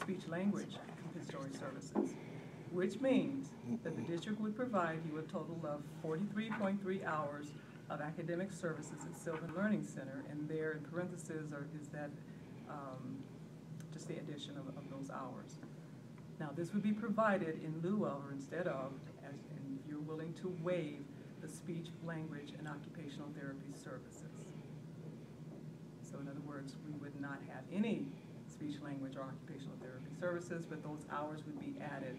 speech language compensatory services, which means that the district would provide you a total of 43.3 hours of academic services at Sylvan Learning Center, and there in parentheses is that just the addition of those hours. Now, this would be provided in lieu of or instead of, and if you're willing to waive the speech, language, and occupational therapy services. So in other words, we would not have any speech, language, or occupational therapy services, but those hours would be added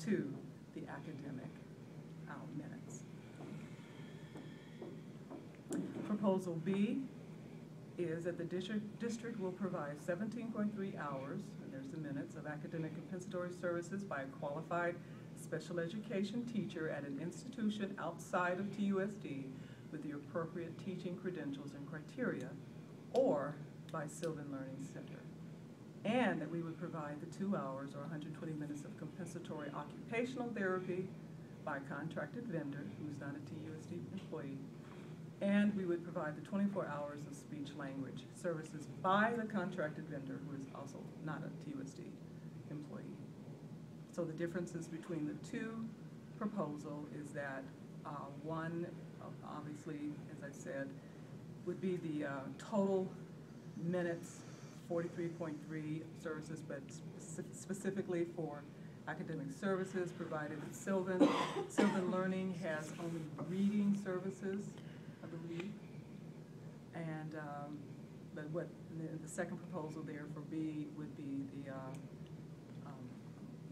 to the academic minutes. Proposal B is that the district will provide 17.3 hours, and there's the minutes, of academic compensatory services by a qualified special education teacher at an institution outside of TUSD with the appropriate teaching credentials and criteria, or by Sylvan Learning Center. And that we would provide the 2 hours or 120 minutes of compensatory occupational therapy by a contracted vendor who's not a TUSD employee. And we would provide the 24 hours of speech language services by the contracted vendor who is also not a TUSD employee. So the differences between the two proposals is that one, obviously, as I said, would be the total minutes, 43.3 services, but specifically for academic services provided at Sylvan. Sylvan Learning has only reading services, I believe. And but what the second proposal there for B would be the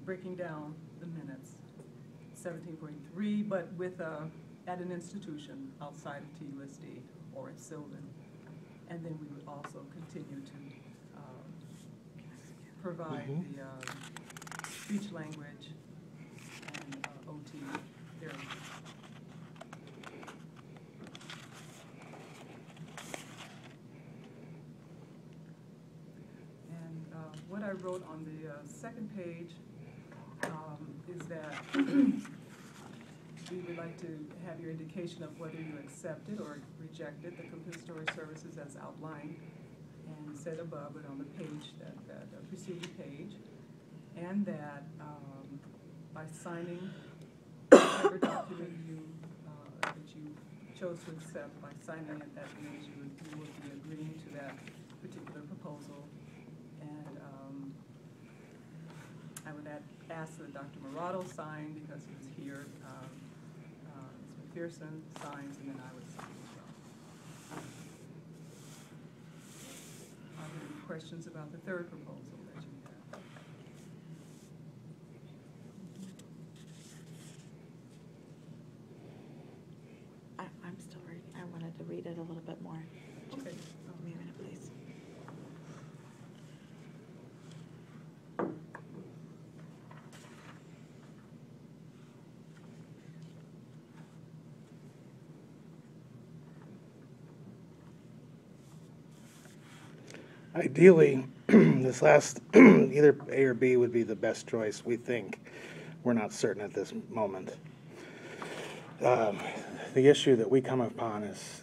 breaking down the minutes, 17.3, but with at an institution outside of TUSD or at Sylvan. And then we would also continue to provide the speech language and OT therapy. And what I wrote on the second page is that we would like to have your indication of whether you accepted or rejected the compensatory services as outlined and said above, but on the page that preceding page, and that by signing whatever document that you chose to accept, by signing it, that means you would be agreeing to that particular proposal. And I would ask that Dr. Morado sign because he was here. Ms. McPherson signs, and then I would sign as well. Are there any questions about the third proposal that you have? I'm still reading. I wanted to read it a little bit more. Okay. Give me a minute, please. Ideally, this last, either A or B would be the best choice, we think. We're not certain at this moment. The issue that we come upon is,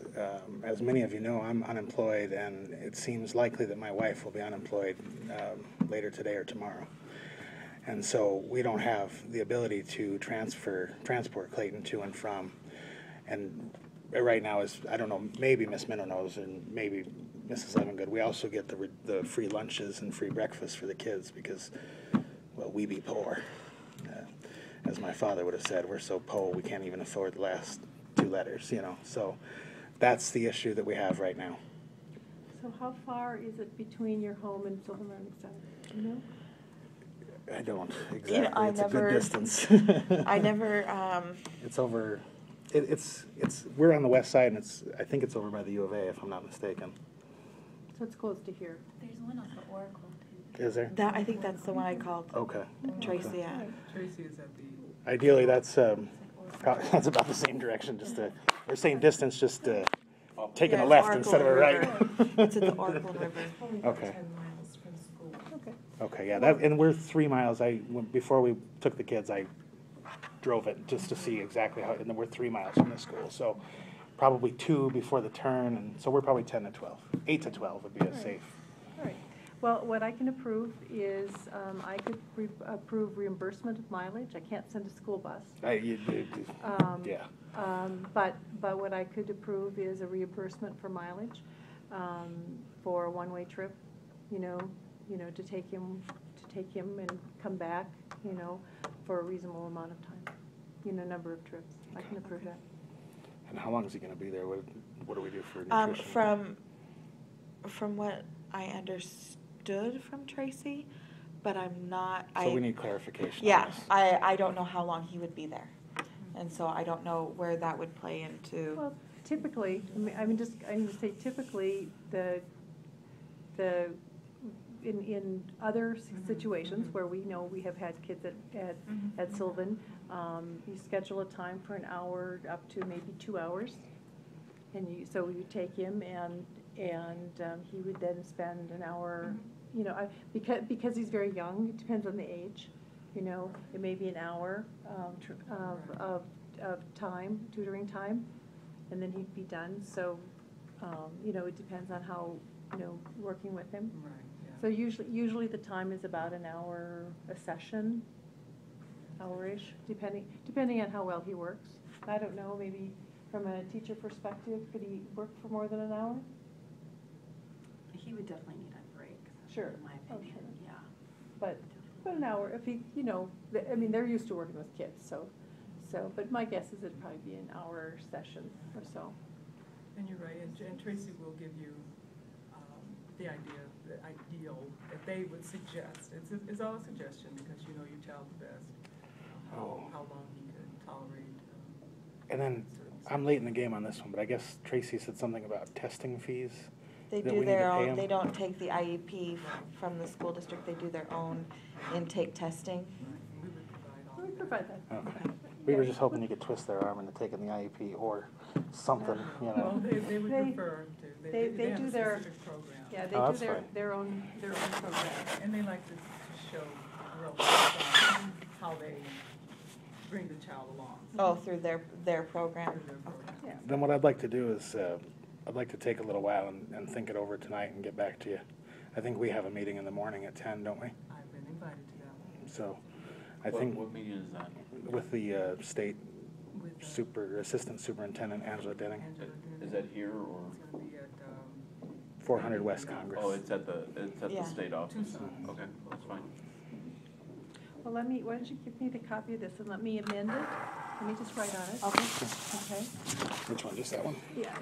as many of you know, I'm unemployed, and it seems likely that my wife will be unemployed later today or tomorrow. And so we don't have the ability to transport Clayton to and from. And right now is, I don't know, maybe Miss Minnow knows, and maybe Mrs. Levengood, we also get the free lunches and free breakfast for the kids because, well, we be poor. As my father would have said, we're so poor we can't even afford the last 2 letters, you know. So that's the issue that we have right now. So how far is it between your home and Sylvan Learning Center? Do you know? I don't exactly. It's a good distance. I never. It's over. It's we're on the west side, and I think it's over by the U of A, if I'm not mistaken. So it's close to here. There's one on the Oracle too. Is there? I think that's the one I called Okay. Tracy at. Tracy is at the. Ideally, that's that's about the same direction, or same distance, just taking a left instead of a right. It's at the Oracle River. Okay. 10 miles from school. Okay. Okay, yeah, and we're 3 miles. Before we took the kids, I drove it just to see exactly how, and then we're 3 miles from the school, so probably 2 before the turn, and so we're probably 10 to 12. 8 to 12 would be a safe. All right. Well, what I can approve is, I could approve reimbursement of mileage. I can't send a school bus. Um, Yeah. But what I could approve is a reimbursement for mileage, for a one-way trip, you know, to take him and come back, for a reasonable amount of time, number of trips. I can approve that. And how long is he gonna be there? What do we do for nutrition? From what I understood from Tracy, but I'm not. So we need clarification on Yeah, this. I don't know how long he would be there, and so I don't know where that would play into. Well, typically, I'm just say typically, in other situations where we know we have had kids at Sylvan, you schedule a time for an hour up to maybe 2 hours. And so you take him and he would then spend an hour, because he's very young, it depends on the age, it may be an hour of time, tutoring time, and then he'd be done. So, it depends on how, working with him. Right, yeah. So usually the time is about an hour a session, hour-ish, depending on how well he works. I don't know, maybe from a teacher perspective, could he work for more than an hour? He would definitely need a break. Sure. In my Oh, opinion, sure. yeah. But an hour, if he, they're used to working with kids, so, but my guess is it'd probably be an hour session or so. And you're right, and Tracy will give you the ideal that they would suggest. It's all a suggestion because you know your child the best, how long he could tolerate. And then, I'm late in the game on this one, but I guess Tracy said something about testing fees. They that do we need their to pay own. them? They don't take the IEP from the school district. They do their own intake testing. We would provide all We of that. provide that. Okay. We were just hoping you could twist their arm into taking the IEP or something, Well, they would They- prefer to. they have do a their- specific program. Yeah, they Oh, do that's fine. their own program. And they like to show real hands-on how they bring the child along Oh, through their program. through their program. Yeah. Then what I'd like to do is, I'd like to take a little while and think it over tonight and get back to you. I think we have a meeting in the morning at 10, don't we? I've been invited to that one. So, I think What meeting is that? with the state With assistant superintendent Angela Denning, Angela Denning. Is that here or? It's gonna be at, 400 West Congress. Oh, it's at the Yeah. state office. Tucson. Okay, that's fine. Well, why don't you give me the copy of this and let me amend it? Let me just write on it. Okay. Okay? Which one, just that one? Yeah,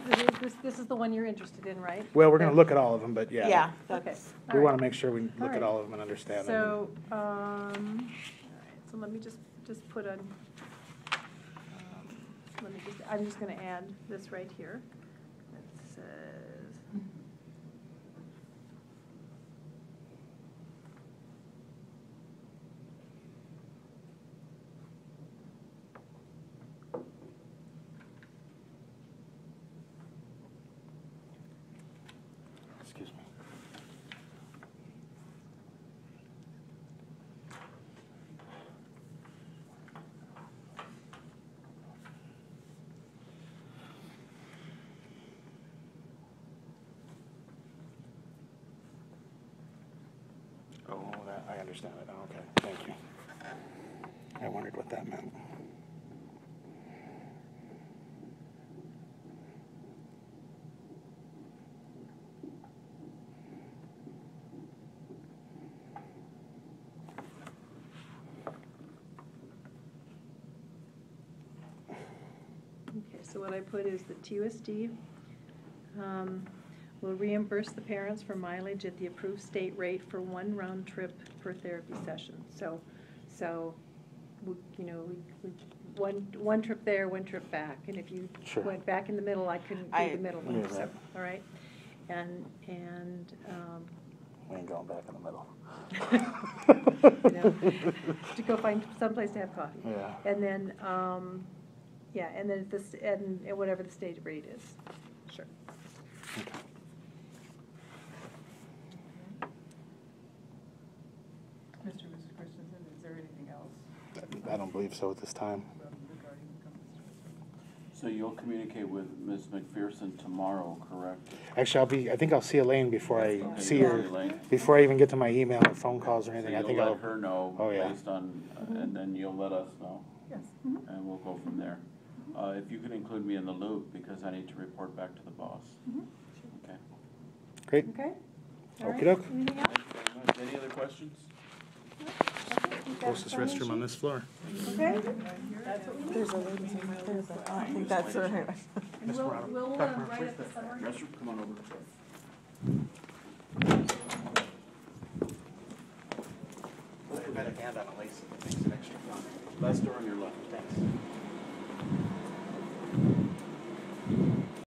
this is the one you're interested in, right? Well, we're gonna look at all of them, but yeah. Yeah. Okay. That's- We all wanna right. make sure we look at right. all of them and understand them. So, all right, so let me just put on, I'm just gonna add this right here. It says, Excuse me. Oh, I understand it. Oh, okay, thank you. I wondered what that meant. okay, so what I put is the TUSD will reimburse the parents for mileage at the approved state rate for one round trip per therapy session. So, one trip there, one trip back, and if you Sure. went back in the middle, I couldn't do I- the middle Yeah, one, so, right. all right? And, We ain't going back in the middle. to go find someplace to have coffee. Yeah. And then, and then this, and whatever the state rate is, sure. Okay. Mr. and Mrs. Christensen, is there anything else I don't believe so at this time. regarding the company? So you'll communicate with Ms. McPherson tomorrow, correct? Actually, I think I'll see Elaine before I Okay, see you'll her, Elaine. before I even get to my email or phone calls or So anything. I you'll think I'll, let her know Oh, yeah. based on, and then you'll let us know, Yes. and we'll go from there. If you can include me in the loop, because I need to report back to the boss. Okay. great. Okay? All right. Okey-doke. Anything else? Thanks very much. Any other questions? Okay, we've got Closest sign-in restroom on sheet. this floor. Okay? That's what we need. There's a ladies in there, but I don't think that's the right one. And we'll write up the summary. Restroom, come on over. I've got a hand on a lace that makes it extra fun. Last door on your left. Thanks.